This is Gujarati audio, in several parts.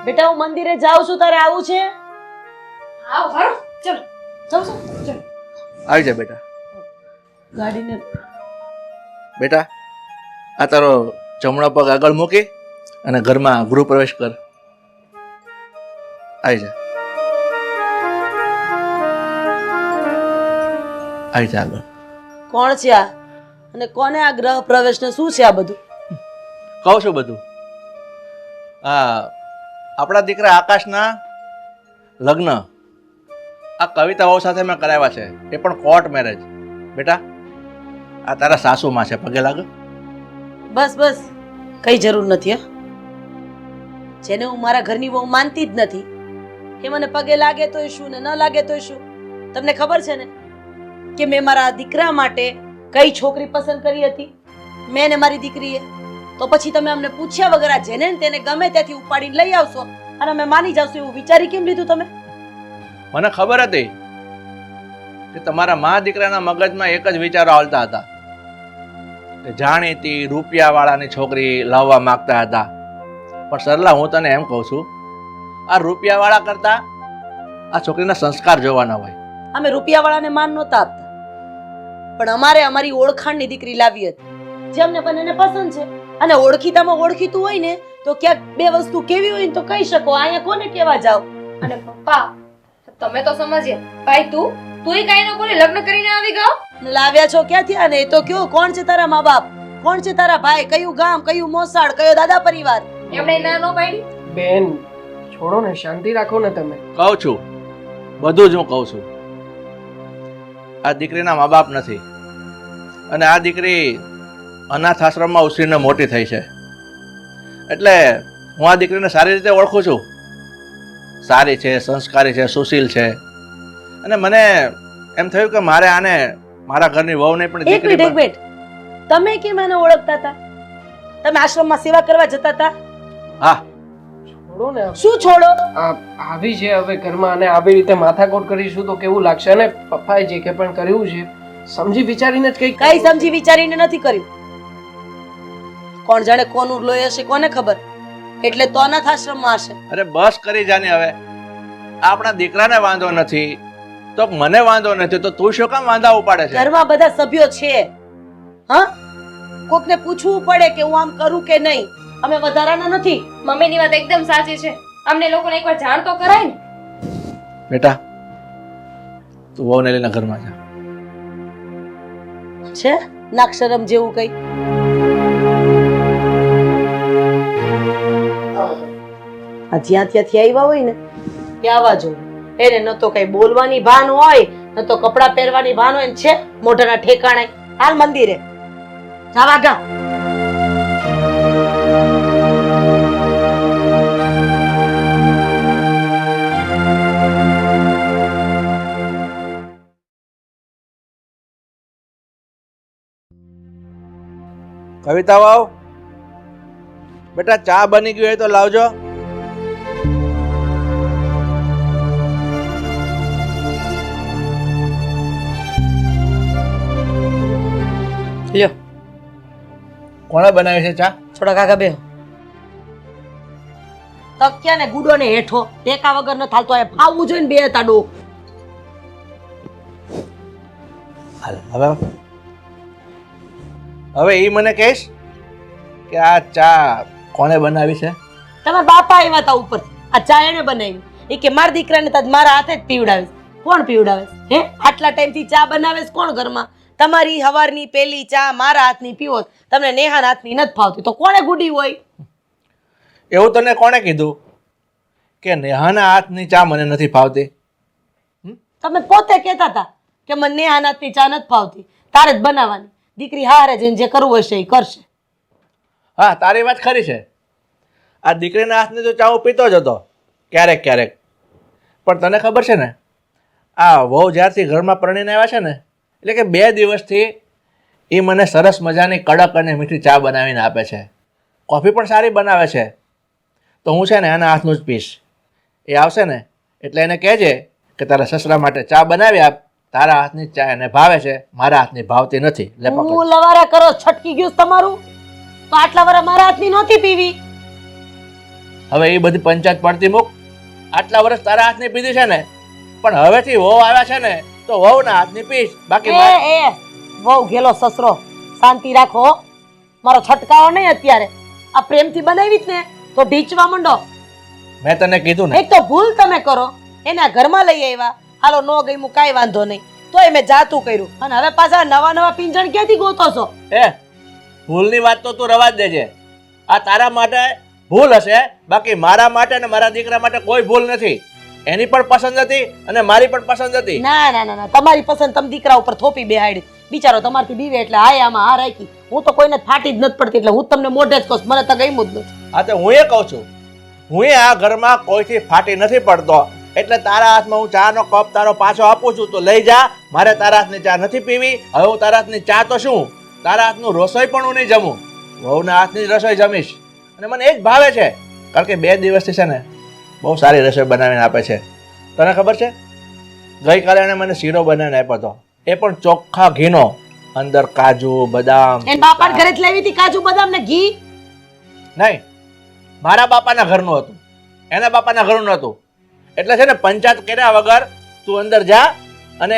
બેટા હું મંદિરે જાઉં છું, તારે આવું છે? આવ હારો ચલો જાઉં છું. ચલો આવી જા બેટા. ગાડીને બેટા આ તારો જમણો પગ આગળ મૂકી અને ઘરમાં ગૃહ પ્રવેશ કર. આવી જા, આવી જા આગળ. કોણ છે આ? અને કોને આ ગ્રહ પ્રવેશ ને શું છે આ બધું? કહું છું બધું. હા, આપણા દીકરા આકાશના લગ્ન આ કવિતા વહુ સાથે મેં કરાવ્યા છે, એ પણ કોર્ટ મેરેજ. બેટા આ તારા સાસુમાં છે, પગે લાગ. બસ બસ, કઈ જરૂર નથી. હા, જેને હું મારા ઘરની બહુ માનતી જ નથી એ મને પગે લાગે તોય શું ને ન લાગે તોય શું. તમને ખબર છે ને કે મેં મારા દીકરા માટે કઈ છોકરી પસંદ કરી હતી, મેં ને મારી દીકરીએ. તો પછી તમે અમને પૂછ્યા વગર આ જેને ને તેને ગમે ત્યાંથી ઉપાડીને લઈ આવશો અને અમે માની જાવશું એવું વિચારી કેમ લીધું તમે? મને ખબર હતી કે તમારા મા દીકરાના મગજમાં એક જ વિચારો આવતા હતા કે જાણીતી રૂપિયાવાળાની છોકરી લાવવા માંગતા હતા. પણ સરલા, હું તને એમ કહું છું, આ રૂપિયાવાળા કરતા આ છોકરીના સંસ્કાર જોવાના હોય. અમે રૂપિયાવાળાને માન નહોતા આપતા, પણ અમારે અમારી ઓળખાણની દીકરી લાવી હતી જે અમને બંનેને પસંદ છે. અને ઓળખીતામાં ઓળખીતું હોય ને તો ક્યાંક બે વસ્તુ કેવી હોય ને તો કહી શકો. અહીંયા કોને કેવા જાવ? અને પપ્પા તમે તો સમજ્યા ભાઈ, તુંય કઈ ન બોલી લગ્ન કરીને આવી ગયો. લાવ્યા છો ક્યાંથી? અને એ તો કયો, કોણ છે તારા મા બાપ, કોણ છે તારા ભાઈ, કયું ગામ, કયું મોસાળ, કયો દાદા પરિવાર? એમણે ના નો પાડી. બેન છોડો ને, શાંતિ રાખો ને તમે. કહું છું બધું જ હું કહું છું. આ દીકરીના મા બાપ નથી અને આ દીકરી અનાથ આશ્રમમાં ઉછરીને મોટી થઈ છે. એટલે હું આ દીકરીને સારી રીતે ઓળખું છું. સારી છે, સંસ્કારી છે, સુશીલ છે. અને મને એમ થયું કે મારે આને મારા ઘરની વહુ નહીં પણ એક દીકરી મિનિટ, એક મિનિટ. તમે કેમ એને ઓળખતા હતા? તમે આશ્રમમાં સેવા કરવા જતા હતા? હા, છોડો ને. શું છોડો? આવી છે હવે ઘરમાં અને આવી રીતે માથાકોટ કરીશું તો કેવું લાગશે? અને પપ્પાએ જે કે પણ કર્યું છે સમજી વિચારીને જ કંઈક કઈ સમજી વિચારીને નથી કર્યું. કોણ જાણે કોનું લોહી હશે કોને ખબર. એટલે તો અનાથ આશ્રમમાં હશે. અરે બસ કરી જાને હવે. આપણા દીકરાને વાંધો નથી તો મને વાંધો નથી, તો તું શું કામ વાંધા ઉપાડે છે? ઘરમાં બધા સભ્યો છે. હા, કોકને પૂછવું પડે કે હું આમ કરું કે નહીં. અમે વધારાના નથી. મમ્મીની વાત એકદમ સાચી છે. અમને લોકોને એકવાર જાણ તો કરાય ને. બેટા તું વહુને લઈને ઘરમાં જા. છે નાક્ષરમ જેવું કઈ? આ જ્યાં ત્યાંથી આવ્યા હોય ને ત્યાં આવવા જોઈએ. એને ન તો કઈ બોલવાની ભાન હોય, ન તો કપડા પહેરવાની ભાન હોય ને છે મોઢાના ઠેકાણે. હાલ મંદિરે જાવા ગા. કવિતા વાવ, બેટા ચા બની ગઈ હોય તો લાવજો. લ્યો, કોણે બનાવી છે ચા? થોડા કાકા બેહો. તકિયા ને ગુડો ને હેઠો ટેકા વગર ન થાલતો. આ ફાવવું જોઈએ ને બે તાડો. હાલ હવે હવે ઈ મને કહેશ કે આ ચા કોણે બનાવી છે? તમારા બાપા આવ્યા હતા ઉપર. આ ચા એને બનાવી. એ કે મારા દીકરાને તાજ મારા હાથે જ પીવડાવે. કોણ પીવડાવે? હે, આટલા ટાઈમથી ચા બનાવે છે કોણ ઘરમાં? તમારી હવારની પેલી ચા મારા હાથની પીવો. તમને નેહાના હાથની નથી ભાવતી તો કોણે ગુડી હોય? એવું તને કોણે કીધું કે નેહાના હાથની ચા મને નથી ભાવતી? તમે પોતે કહેતા હતા કે મને નેહાના હાથની ચા નથી ભાવતી, તારે જ બનાવવાની. દીકરી હારે જઈને જે કરવું હશે એ કરશે. હા, તારી વાત ખરી છે. આ દીકરીના હાથની તો ચા હું પીતો જ હતો ક્યારેક ક્યારેક. પણ તને ખબર છે ને, આ વહુ જ્યારથી ઘરમાં પરણીને આવ્યા છે ને, એટલે કે 2 દિવસથી એ મને સરસ મજાની કડક અને મીઠી ચા બનાવીને આપે છે. કોફી પણ સારી બનાવે છે. તો હું છે ને એના હાથનું જ પીશ. એ આવશે ને એટલે એને કહેજે કે તારા સસરા માટે ચા બનાવી આપ. તારા હાથની ચા એને ભાવે છે, મારા હાથની ભાવતી નથી. લે પકડ. હું લવારા કરો, છટકી ગયું છે તમારું. તો આટલા વરા મારા હાથની નહોતી પીવી. હવે એ બધી પંચાયત પડતી મૂક. આટલા વર્ષ તારા હાથની પીધી છે ને, પણ હવેથી વહુ આવ્યા છે ને તો વહુના હાથની પીશ. બાકી એ બહુ ઘેલો સસરો, શાંતિ રાખો હો. મારો છટકાવો નહીં અત્યારે. આ પ્રેમથી બનાવી જ ને તો ઢીચવા માંડો. મેં તને કીધું ને, એક તો ભૂલ તમે કરો, એના ઘરમાં લઈ આવ્યા, હાલો નો ગયું કાંઈ વાંધો નહીં, તોય મેં જાતું કર્યું, અને હવે પાછા નવા પિંજણ ક્યાંથી ગોતો છો? ભૂલની વાત તો તું રવા જ દેજે. આ તારા માટે ભૂલ હશે, બાકી મારા માટે અને મારા દીકરા માટે કોઈ ભૂલ નથી. એની પણ પસંદ હતી અને મારી પણ પસંદ હતી. ના ના ના ના, તમારી પસંદ તમે દીકરા ઉપર થોપી બેહાડી. બિચારો તમારથી બીવે એટલે હાય આમાં હા રાખી. હું તો કોઈને ફાટી જ નથી પડતી, એટલે હું તમને મોઢે જ કહું, મને તો ગમ્યું જ નથી. હા તો હું એ કહું છું, હું આ ઘરમાં કોઈથી ફાટી નથી પડતો, એટલે તારા હાથમાં હું ચાનો કપ તારો પાછો આપું છું, તો લઈ જા. મારે તારા હાથની ચા નથી પીવી. હવે હું તારા હાથની ચા તો શું, તારા હાથનું રસોઈ પણ હું નહીં જમું. વહુના હાથની જ રસોઈ જમીશ, અને મને એ જ ભાવે છે. કારણ કે 2 દિવસથી છે ને બહુ સારી રસોઈ બનાવીને આપે છે. તને ખબર છે, ગઈકાલે એણે મને શીરો બનાવીને આપ્યો હતો, એ પણ ચોખ્ખા ઘીનો, અંદર કાજુ બદામ. એન બાપા ઘરે જ લેવી હતી કાજુ બદામ ને ઘી? નહીં, મારા બાપાના ઘરનું હતું, એના બાપાના ઘરનું નહોતું. એટલે છે ને પંચાયત કર્યા વગર તું અંદર જા અને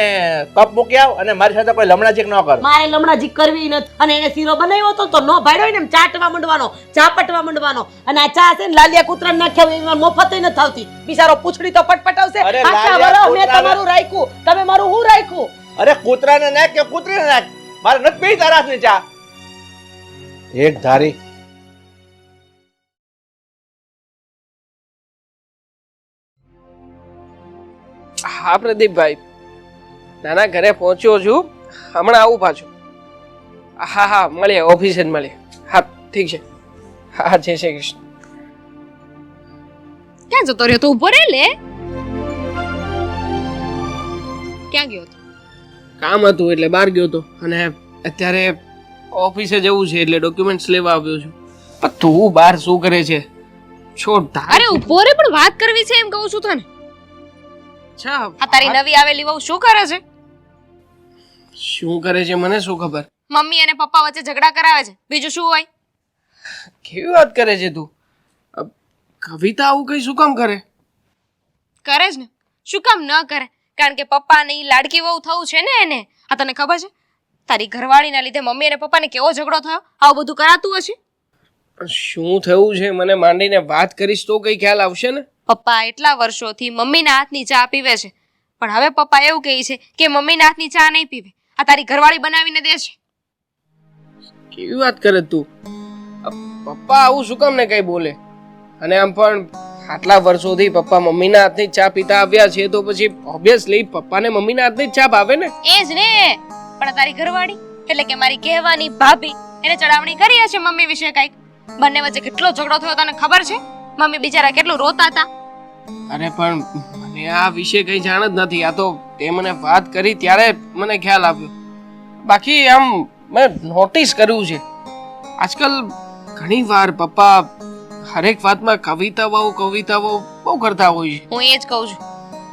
કપ મૂકી આવ, અને મારી સાથે કોઈ લમણાજીક ન કર. મારે લમણાજી કરવી નથી, અને એને શીરો બનાવ્યો હતો તો નો ભાડ્યો ને એમ ચાટવા માંડવાનો, ચાપટવા માંડવાનો. અને આ ચા છે ને લાલિયા કૂતરાને નાખ્યા મફત નથી આવતી. બિચારો પૂછડી તો પટપટાવશે. અરે આટલા લાલિયા વરસ મેં તમારું રાખ્યું, તમે મારું હું રાખ્યું? અરે કૂતરાને નાખ કે કૂતરીને નાખ, મારે નથી પીવી તારા હાથની ચા. એક ધારી. હા પ્રદીપભાઈ, નાના ઘરે પહોંચ્યો છું, હમણાં આવું પાછું. હા હા, મળીએ, ઓફિસે જ મળીએ. હા ઠીક છે. હા, જય શ્રી કૃષ્ણ. ક્યાં જતો રહ્યો તો? ઉભો રે લે. ક્યાં ગયો હતો? કામ હતું એટલે બહાર ગયો હતો, અને અત્યારે ઓફિસે જવું છે એટલે ડોક્યુમેન્ટ્સ લેવા આવ્યો છું. પણ તું બહાર શું કરે છે? છોડ. અરે ઉભો રે, પણ વાત કરવી છે એમ કહું છું તને. અચ્છા, આ તારી નવી આવેલી વહુ શું કરે છે? શું કરે છે મને શું ખબર? મમ્મી અને પપ્પા વચ્ચે ઝઘડા કરાવે છે, બીજું શું હોય? કેવી વાત કરે છે તું? કવિતા આવું કઈ શું કામ કરે? કરે જ ને, શું કામ ન કરે? કારણ કે પપ્પાની લાડકી વહુ થવું છે ને એને. આ તને ખબર છે તારી ઘરવાળીના લીધે મમ્મી અને પપ્પાને કેવો ઝઘડો થયો? આવું બધું કરાતું હશે? શું થયું છે મને માંડીને વાત કરીશ તો કઈ ખ્યાલ આવશે ને. પપ્પા એટલા વર્ષોથી મમ્મીના હાથની ચા પીવે છે, પણ હવે પપ્પા એવું કહે છે કે મમ્મીના હાથની ચા નહીં પીવે, આ તારી ઘરવાળી બનાવીને દે છે. કેવી વાત કરે તું? પપ્પા આવું શું કામ ને કઈ બોલે? અને આમ પણ આટલા વર્ષોથી પપ્પા મમ્મીના હાથની ચા પીતા આવ્યા છે, તો પછી ઓબ્વિયસલી પપ્પાને મમ્મીના હાથની ચા ભાવે ને. એ જ ને, પણ તારી ઘરવાળી એટલે કે મારી કહેવાની ભાભી એને ચડાવણી કરી હશે મમ્મી વિશે કઈક. બંને વચ્ચે કેટલો ઝઘડો થયો તને ખબર છે? મમ્મી બિચારા કેટલું રોતા હતા. અરે પણ મને આ વિશે કઈ જાણ જ નથી. આ તો તે મને વાત કરી ત્યારે મને ખ્યાલ આવ્યો. બાકી આમ મેં નોટિસ કર્યું છે આજકાલ ઘણી વાર પપ્પા હરેક વાતમાં કવિતાઓ બહુ કરતા હોય છે. હું એ જ કહું છું,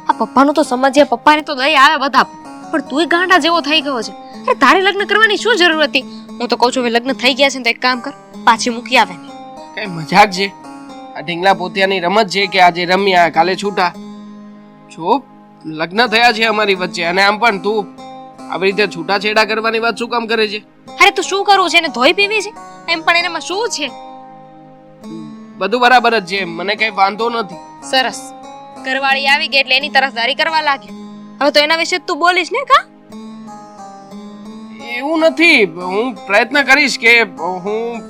આ પપ્પાનું તો સમજ્યા, પપ્પાને તો દઈ આવે બધા, પણ તુંય ગાંડા જેવો થઈ ગયો છે. અરે તારે લગ્ન કરવાની શું જરૂર હતી? હું તો કહું છું હવે લગ્ન થઈ ગયા છે ને તો એક કામ કર, પાછી મૂકી આવે. કઈ મજાક છે? આ ઢીંગલા પોતિયાની રમત છે કે આજે રમ્યા કાલે છૂટા? જો લગ્ન થયા છે અમારી વચ્ચે, અને આમ પણ તું આવી રીતે છૂટાછેડા કરવાની વાત શું કામ કરે છે? અરે તું શું કરવું છે? એને ધોઈ પીવી છે એમ, પણ એનામાં શું છે? બધું બરાબર જ છે, મને કઈ વાંધો નથી. સરસ, ઘરવાળી આવી ગઈ એટલે એની તરફદારી કરવા લાગે. હવે તો એના વિશે તું બોલીશ ને? કા એવું નથી, હું પ્રયત્ન કરીશ કે હું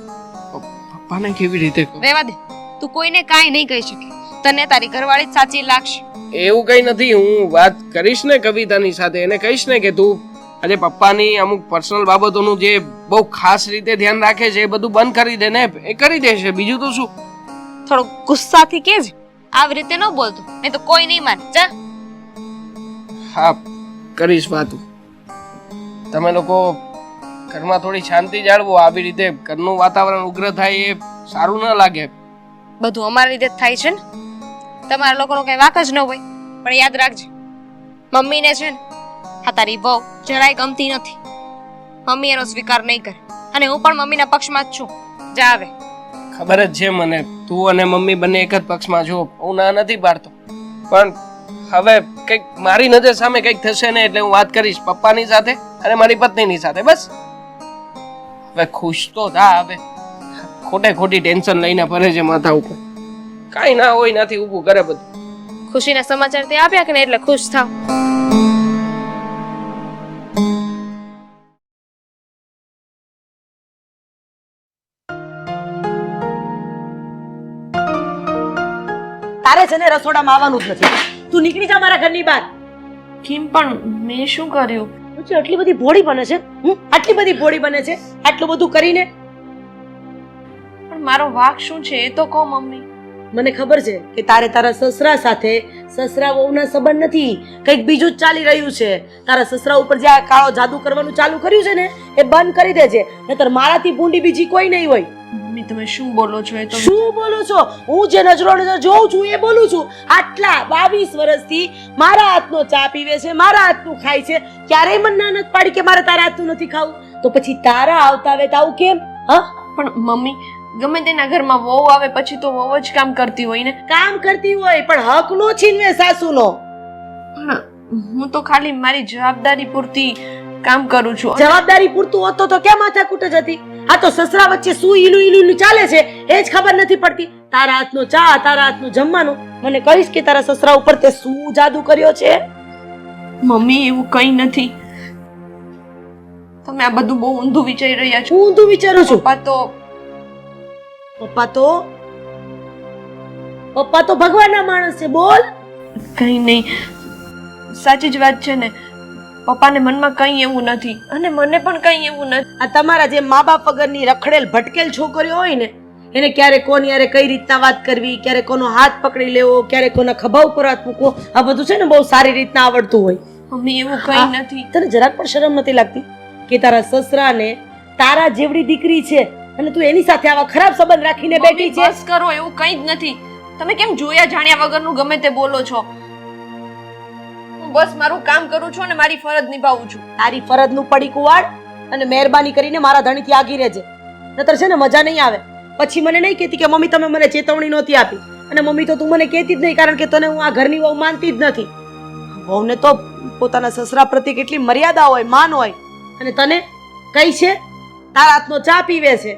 પપ્પાને કેવી રીતે કહું. રહેવા દે, તું કોઈને કાંઈ નહીં કહી શકે, તને તારી ઘરવાળી જ સાચી લાગશે. એવું કઈ નથી, હું વાત કરીશ ને કવિતાની સાથે, એને કહીશ ને કે તું આજે પપ્પાની અમુક પર્સનલ બાબતોનું જે બહુ ખાસ રીતે ધ્યાન રાખે છે એ બધું બંધ કરી દે ને, એ કરી દેશે. બીજું તો શું. થોડો ગુસ્સાથી કહેજે, આવી રીતે ન બોલતો, નહીં તો કોઈ નહીં માને. જા. હા, કરીશ વાતું. તમે લોકો ઘરમાં થોડી શાંતિ જાળવો. આવી રીતે ઘરનું વાતાવરણ ઉગ્ર થાય એ સારું ન લાગે. બધું અમારા લીધે જ થાય છે ને, તમારા લોકોનો કઈ વાક જ ન હોય. પણ યાદ રાખજે, મમ્મીને છે ને આ તારી વહુ જરાય ગમતી નથી. મમ્મી એનો સ્વીકાર નહીં કરે, અને હું પણ મમ્મીના પક્ષમાં જ છું. જા આવે. ખબર જ છે મને તું અને મમ્મી બંને એક જ પક્ષમાં છો, હું ના નથી પાડતો, પણ હવે કંઈક મારી નજર સામે કંઈક થશે ને એટલે હું વાત કરીશ પપ્પાની સાથે અને મારી પત્નીની સાથે. બસ હવે ખુશ તો થા. હવે ખોટે ખોટી ટેન્શન લઈને ફરે છે માથા ઉપર, કાંઈ ના હોય નથી ઊભું કરે બધું. ખુશીના સમાચાર તે આપ્યા કે નહીં એટલે ખુશ થાવ. તારે છે ને રસોડામાં આવવાનું જ નથી. તું નીકળી જા મારા ઘરની બહાર. કેમ પણ મેં શું કર્યું? પછી આટલી બધી ભોળી બને છે, આટલી બધી ભોળી બને છે, આટલું બધું કરીને. પણ મારો વાંક શું છે એ તો કહો મમ્મી. મને ખબર છે કે તારે તારા સસરા સાથે સસરા વહુના સંબંધ નથી, કંઈક બીજું જ ચાલી રહ્યું છે. તારા સસરા ઉપર જે આ કાળો જાદુ કરવાનું ચાલુ કર્યું છે ને એ બંધ કરી દેજે, નહીતર મારાથી ભૂંડી બીજી કોઈ નહીં હોય. મમ્મી તમે શું બોલો છો? એ તો શું બોલું છો? હું જે નજર જોઉં છું એ બોલું છું. આટલા 22 વર્ષથી મારા હાથનો ચા પીવે છે, મારા હાથનું ખાય છે, ક્યારેય મને ના નથી પાડી કે મારે તારા હાથનું નથી ખાવું. તો પછી તારા આવતા આવે તો આવું કેમ? હા પણ મમ્મી ગમે તેના ઘરમાં વહુ આવે પછી તો વહુ જ કામ કરતી હોય ને. કામ કરતી હોય પણ હક નો છીનવે સાસુનો. પણ હું તો ખાલી મારી જવાબદારી પૂરતી કામ કરું છું. જવાબદારી પૂરતું હોતો તો કેમ માથાકૂટ જ હતી? આ તો સસરા વચ્ચે શું ઈલું ચાલે છે એ જ ખબર નથી પડતી. તારા હાથનો ચા, તારા હાથનું જમવાનું, મને કહીશ કે તારા સસરા ઉપર તે શું જાદુ કર્યો છે? મમ્મી એવું કંઈ નથી. તમે આ બધું બહુ ઊંધું વિચારી રહ્યા છો. હું ઊંધું વિચારું છું? પપ્પા તો ભગવાનના માણસ છે. બોલ. કંઈ નહીં, સાચી જ વાત છે ને. પપ્પાને મનમાં કંઈ એવું નથી અને મને પણ કંઈ એવું નથી. આ તમારા જે મા બાપ વગરની રખડેલ ભટકેલ છોકરીઓ હોય ને એને ક્યારે કોની યારે કઈ રીતના વાત કરવી, ક્યારે કોનો હાથ પકડી લેવો, ક્યારે કોના ખભા ઉપર હાથ મૂકવો, આ બધું છે ને બહુ સારી રીતના આવડતું હોય. મમ્મી એવું કંઈ નથી. તને જરાક પણ શરમ નથી લાગતી કે તારા સસરાને તારા જેવડી દીકરી છે અને તું એની સાથે આવા ખરાબ સંબંધ રાખીને બેઠી છે? બસ કરો, એવું કંઈ જ નથી. તમે કેમ જોયા જાણ્યા વગરનું ગમે તે બોલો છો? હું બસ મારું કામ કરું છું અને મારી ફરજ નિભાવું છું. તારી ફરજનું પડીકું વાળ અને મહેરબાની કરીને મારા ધણીથી આગી રહેજે, નતર છે ને મજા નહીં આવે. પછી મને નહીં કહેતી કે મમ્મી તમે મને ચેતવણી નહોતી આપી, અને મમ્મી તો તું મને કહેતી જ નહીં કારણ કે તને હું આ ઘરની વહુ માનતી જ નથી. વહુને તો પોતાના સસરા પ્રત્યે કેટલી મર્યાદા હોય, માન હોય, અને તને કઈ છે? તારા હાથનો ચા પીવે છે,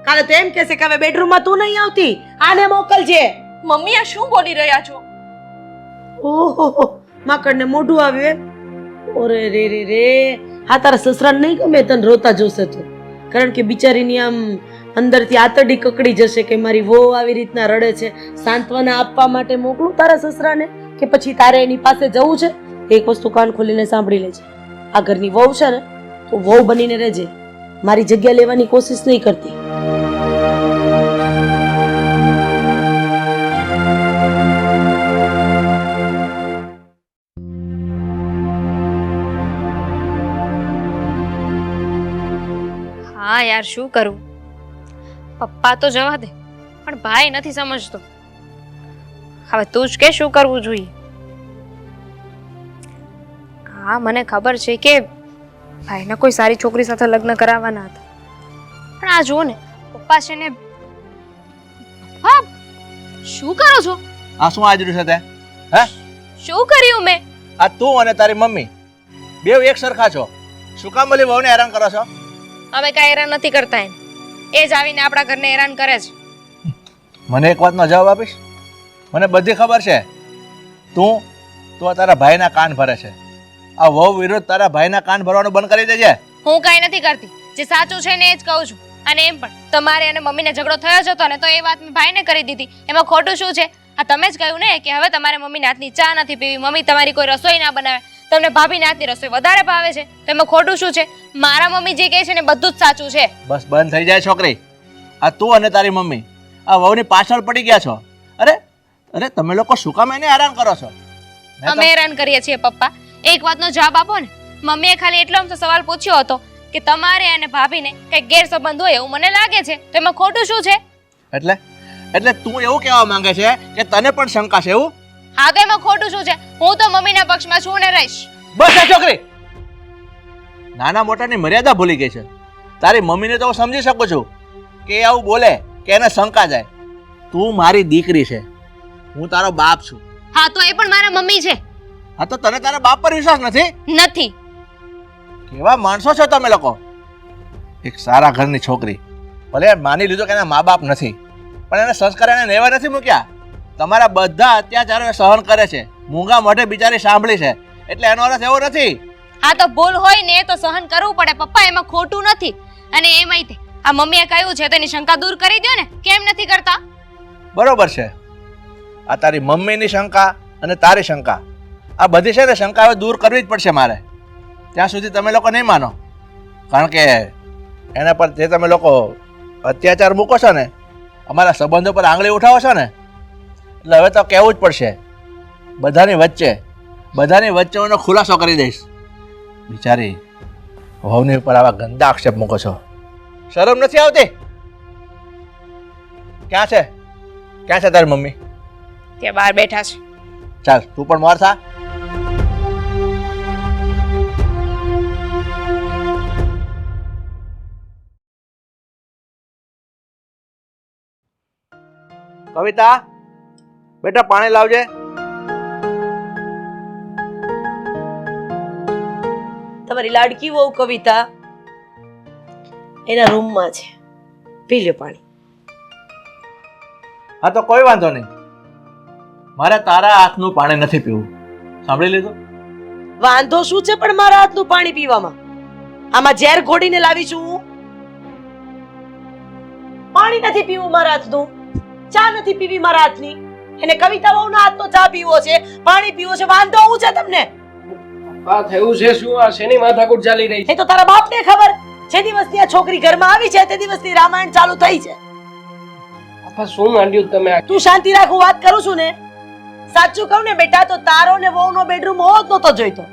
કાલે તો એમ કહેશે કે હવે બેડરૂમમાં તું નહીં આવતી, આને મોકલજે. મમ્મી આ શું બોલી રહ્યા છો? ઓહો, માકડને મોઢું આવ્યું. ઓરે રે રે રે, હા તારા સસરાને નહીં ગમે તને રોતા જોશે તો, કારણ કે બિચારીની આમ અંદરથી આતરડી કકડી જશે કે મારી વહુ આવી રીતના રડે છે. સાંત્વના આપવા માટે મોકલું તારા સસરાને કે પછી તારે એની પાસે જવું છે? એક વસ્તુ કાન ખોલીને સાંભળી લેજે, આ ઘરની વહુ છે ને તો વહુ બનીને રહેજે, મારી જગ્યા લેવાની કોશિશ નહીં કરતી. હા યાર શું કરું? પપ્પા તો જવા દે, પણ ભાઈ નથી સમજતો. હવે તું જ કે શું કરવું જોઈએ? હા મને ખબર છે કે ભાઈને કોઈ સારી છોકરી સાથે લગ્ન કરાવવાના હતા, પણ આ જુઓ ને પપ્પા છે ને. હા શું કરો છો? આ શું આજરું છે તે? હે શું કર્યું મેં? આ તું અને તારી મમ્મી બેવ એક સરખા છો. શું કામ બોલી વહુને હેરાન કરો છો? અમે કાંઈ હેરાન નથી કરતા એને, એ જ આવીને આપણા ઘરને હેરાન કરે છે. મને એક વાતનો જવાબ આપીશ? મને બધી ખબર છે તું તારા ભાઈના કાન ભરે છે. આ વહુ વિરુદ્ધ તારા ભાઈના કાન ભરવાનું બંધ કરી દેજે. હું કાંઈ નથી કરતી, જે સાચું છે ને એ જ કહું છું. અને એમ પણ તમારે અને મમ્મીને ઝઘડો થયો જ હતો ને તો એ વાત મેં ભાઈને કરી દીધી, એમાં ખોટું શું છે? આ તમે જ કહ્યું ને કે હવે તમારે મમ્મીને હાથની ચા નથી પીવી, મમ્મી તમારી કોઈ રસોઈ ના બનાવે, તમને ભાભીને હાથની રસોઈ વધારે ભાવે છે, તો એમાં ખોટું શું છે? મારા મમ્મી જે કહે છે ને બધું જ સાચું છે. બસ બંધ થઈ જાય છોકરી. આ તું અને તારી મમ્મી આ વહુની પાછળ પડી ગયા છો. અરે તમે લોકો શું કામ એને હેરાન કરો છો? અમે હેરાન કરીએ છીએ પપ્પા. એક વાતનો જવાબ આપો ને. મમ્મીએ ખાલી એટલો આમ સવાલ પૂછ્યો હતો કે તમારે અને ભાભીને કઈ ગેરસંબંધ હોય એવું મને લાગે છે, તો એમાં ખોટું શું છે? એટલે તું એવું કહેવા માંગે છે કે તને પણ શંકા છે એવું? હા તો એમાં ખોટું શું છે? હું તો મમ્મીના પક્ષમાં છું ને રહીશ. બસ આ છોકરી નાના મોટાની મર્યાદા ભૂલી ગઈ છે. તારી મમ્મીને તો હું સમજી શકું છું કે એ આવું બોલે કે એને શંકા જાય, તું મારી દીકરી છે, હું તારો બાપ છું. હા તો એ પણ મારા મમ્મી છે. હા તો તને તારા બાપ પર વિશ્વાસ નથી? નથી. કેવા માણસો છો તમે લોકો? એક સારા ઘરની છોકરી, ભલે માની લીધો કે એના મા બાપ નથી, પણ એને સંસ્કાર એને નેવા નથી મૂક્યા. તમારા બધા અત્યાચારો સહન કરે છે, મૂંગા મોઢે બિચારી સાંભળી છે, એટલે એનો અર્થ એવો નથી. હા તો ભૂલ હોય ને તો સહન કરવું પડે પપ્પા, એમાં ખોટું નથી. અને એમાંય તે આ મમ્મીએ કહ્યું છે તેની શંકા દૂર કરી દો ને, કેમ નથી કરતા? બરોબર છે. આ તારી મમ્મીની શંકા અને તારી શંકા, આ બધી છે ને શંકા હવે દૂર કરવી જ પડશે મારે. ત્યાં સુધી તમે લોકો નહીં માનો, કારણ કે એના પર જે તમે લોકો અત્યાચાર મૂકો છો ને, અમારા સંબંધો પર આંગળી ઉઠાવો છો ને, એટલે હવે તો કહેવું જ પડશે. બધાની વચ્ચે એનો ખુલાસો કરી દઈશ. બિચારી વહુની ઉપર આવા ગંદા આક્ષેપ મૂકો છો, શરમ નથી આવતી? ક્યાં છે તારી મમ્મી? તે બહાર બેઠા છે. ચાલ તું પણ મોર થા. કવિતા, બેટા પાણી લાવજે. તમારી લાડકી વહુ કવિતા એના રૂમમાં છે, પી લ્યો પાણી. હા તો કોઈ વાંધો નહીં, મારે તારા હાથનું પાણી નથી પીવું. સાંભળી લીધું? વાંધો શું છે પણ મારા હાથનું પાણી પીવામાં? આમાં ઝેર ઘોડીને લાવી છું હું? પાણી નથી પીવું મારા હાથનું, ચા નથી પીવી મારા હાથની, એને કવિતા વહુના હાથનો ચા પીવો છે, પાણી પીવો છે. વાંધો શું છે તમને? આ થયું છે શું? આ શેની માથાકૂટ ચાલી રહી છે? એ તો તારા બાપને ખબર. જે દિવસથી આ છોકરી ઘરમાં આવી છે તે દિવસથી રામાયણ ચાલુ થઈ છે. આપા શું માંડ્યું તમે? તું શાંતિ રાખ, હું વાત કરું છું ને. સાચું કહું ને બેટા, તો તારો ને વહુનો બેડરૂમ હોવો જ નતો જોઈતો.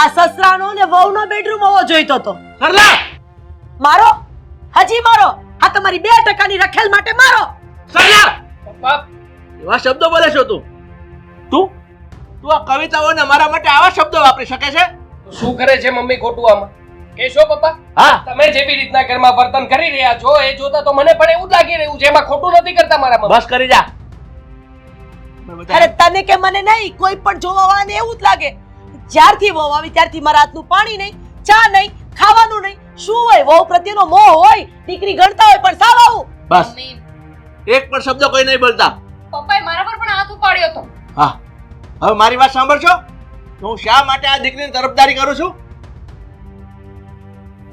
આ સસરાનો ને વહુનો બેડરૂમ હોવો જોઈતો તો. સરલા મારો, હજી મારો. આ તમારી 2% રખેલ માટે મારો. સરલા, પપ્પા એવા શબ્દો બોલે છો તું? તું આ કવિતાઓને મારા માટે આવા શબ્દો વાપરી શકે છે? શું કરે છે મમ્મી ખોટું આમાં? કેશો પપ્પા? હા, તમે જેવી રીતના ઘરમાં વર્તન કરી રહ્યા છો એ જોતા તો મને પણ એવું જ લાગી રહ્યું છે એમાં ખોટું નથી કરતા મારા મમ્મી. બસ કરી જા. અરે તને કે મને નહીં, કોઈ પણ જોવાવાળાને એવું જ લાગે. જ્યારથી વહુ આવી ત્યારથી મારા હાથનું પાણી નહીં, ચા નહીં, ખાવાનું નહીં. શું હોય? વહુ પ્રત્યેનો મોહ હોય, દીકરી ગણતા હોય, પણ સાવ આવું. બસ મમ્મી, એક પણ શબ્દ કોઈ નહીં બોલતા. પપ્પાએ મારા પર પણ હાથ ઉપાડ્યો હતો. હા, હવે મારી વાત સાંભળશો? હું શા માટે આ દીકરીની તરફદારી કરું છું?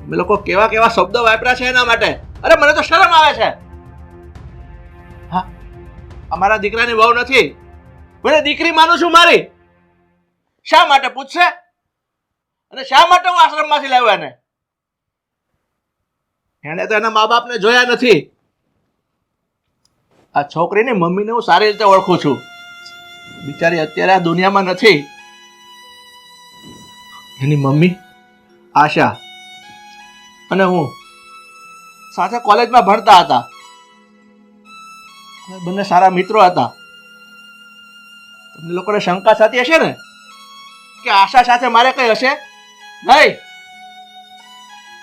અમે લોકો કેવા કેવા શબ્દો વાપર્યા છે એના માટે. અરે મને તો શરમ આવે છે. હા, અમારા દીકરાની વહુ નથી, મને દીકરી માનું છું મારી. શા માટે પૂછશે? અને શા માટે હું આશ્રમમાંથી લાવ્યો એને? એને તો એના મા બાપને જોયા નથી. આ છોકરીની મમ્મીને હું સારી રીતે ઓળખું છું. બિચારી અત્યારે આ દુનિયામાં નથી. એની મમ્મી આશા અને હું સાથે કોલેજમાં ભણતા હતા. બંને સારા મિત્રો હતા. તમને લોકોને શંકા થતી હશે ને કે આશા સાથે મારે કઈ હશે? નહીં,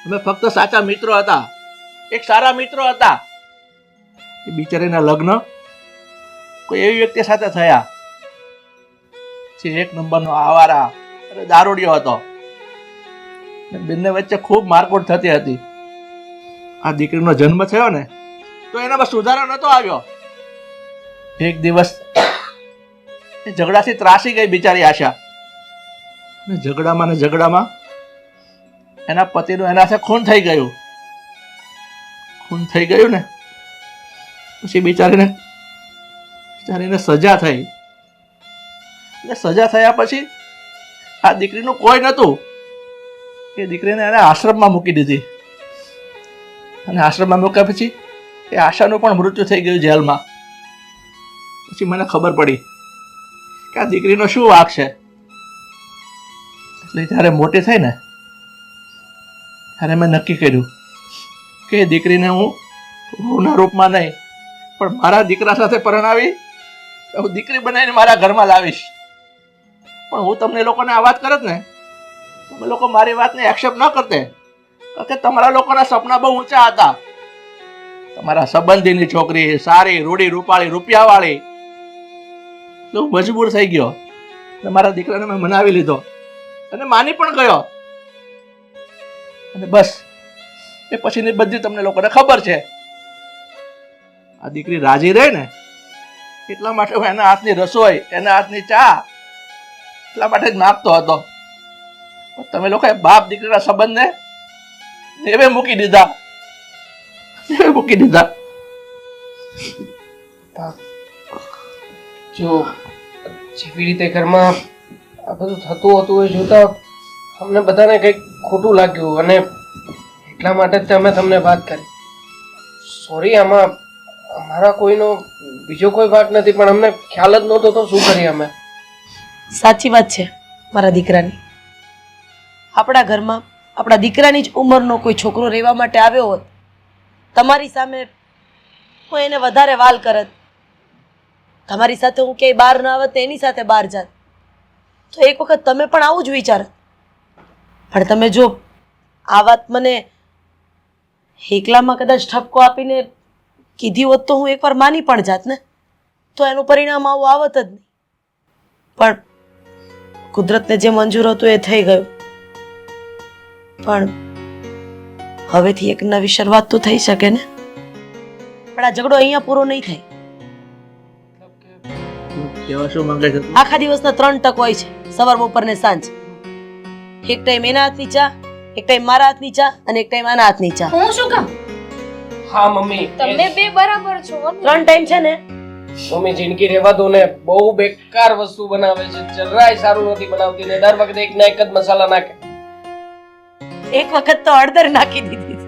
અમે ફક્ત સાચા મિત્રો હતા, એક સારા મિત્રો હતા. એ બિચારીના લગ્ન કોઈ એવી વ્યક્તિ સાથે થયા જે એક નંબરનો આવારા અને દારૂડિયો હતો. બંને વચ્ચે ખૂબ મારકુટ થતી હતી. આ દીકરીનો જન્મ થયો ને તો એનામાં સુધારો નતો આવ્યો. એક દિવસ એ ઝઘડાથી ત્રાસી ગઈ બિચારી આશા. અને ઝઘડામાં એના પતિનું એના સાથે ખૂન થઈ ગયું. ખૂન થઈ ગયું ને પછી બિચારીને સજા થઈ. એટલે સજા થયા પછી આ દીકરીનું કોઈ નહોતું. એ દીકરીને એને આશ્રમમાં મૂકી દીધી. અને આશ્રમમાં મૂક્યા પછી એ આશાનું પણ મૃત્યુ થઈ ગયું જેલમાં. પછી મને ખબર પડી કે આ દીકરીનો શું વાંક છે. એટલે જ્યારે મોટી થઈ ને ત્યારે મેં નક્કી કર્યું કે એ દીકરીને હું વહુના રૂપમાં નહીં પણ મારા દીકરા સાથે પરણાવી હું દીકરી બનાવીને મારા ઘરમાં લાવીશ. પણ હું તમને લોકોને આ વાત કરત ને તમે લોકો મારી વાતને એક્સેપ્ટ ન કરતે, કારણ કે તમારા લોકોના સપના બહુ ઊંચા હતા. તમારા સંબંધીની છોકરી સારી રૂડી રૂપાળી રૂપિયાવાળી તો હું મજબૂર થઈ ગયો અને મારા દીકરાને મેં મનાવી લીધો અને માની પણ ગયો. અને બસ એ પછીની બધી તમને લોકોને ખબર છે. આ દીકરી રાજી રહે ને એટલા માટે હું એના હાથની રસોઈ એના હાથની ચા એટલા માટે જ માગતો હતો. પણ તમે લોકોએ બાપ દીકરીના સંબંધને નેવે મૂકી દીધા. જો જેવી રીતે ઘરમાં આ બધું થતું હતું એ જોતા અમને બધાને કંઈક ખોટું લાગ્યું અને એટલા માટે જ અમે તમને વાત કરી. સોરી, આમાં અમારા કોઈનો બીજો કોઈ વાંક નથી, પણ અમને ખ્યાલ જ નહોતો તો શું કરીએ અમે. સાચી વાત છે મારા દીકરાની. આપણા ઘરમાં આપણા દીકરાની જ ઉંમરનો કોઈ છોકરો રહેવા માટે આવ્યો હોત, તમારી સામે હું એને વધારે વાલ કરત, તમારી સાથે હું ક્યાંય બહાર ના આવત એની સાથે બહાર જાત, તો એક વખત તમે પણ આવું જ વિચારત. પણ તમે જો આ વાત મને એકલામાં કદાચ ઠપકો આપીને કીધી હોત તો હું એકવાર માની પણ જાત ને, તો એનું પરિણામ આવું આવત જ નહીં. પણ કુદરતને જે મંજૂર હતું એ થઈ ગયું. પણ હવેથી એક નવી શરૂઆત તો થઈ શકે ને. પણ આ ઝઘડો અહીંયા પૂરો નહીં થાય. કેવા શું માંગે છે તું? આખા દિવસના 3 ટક હોય છે, સવાર બપોર ને સાંજ. એક ટાઈમ એના હાથની ચા, એક ટાઈમ મારા હાથની ચા અને એક ટાઈમ આના હાથની ચા. હું શું કામ? હા મમ્મી, તમે બે બરાબર છો ને? 3 ટાઈમ છે ને. મમ્મી જિંદગી રહેવા દો ને. બહુ બેકાર વસ્તુ બનાવે છે, જરાય સારું નથી બનાવતી ને દર વખતે એક ના એક જ મસાલા નાખે. એક વખત તો હળદર નાખી દીધી.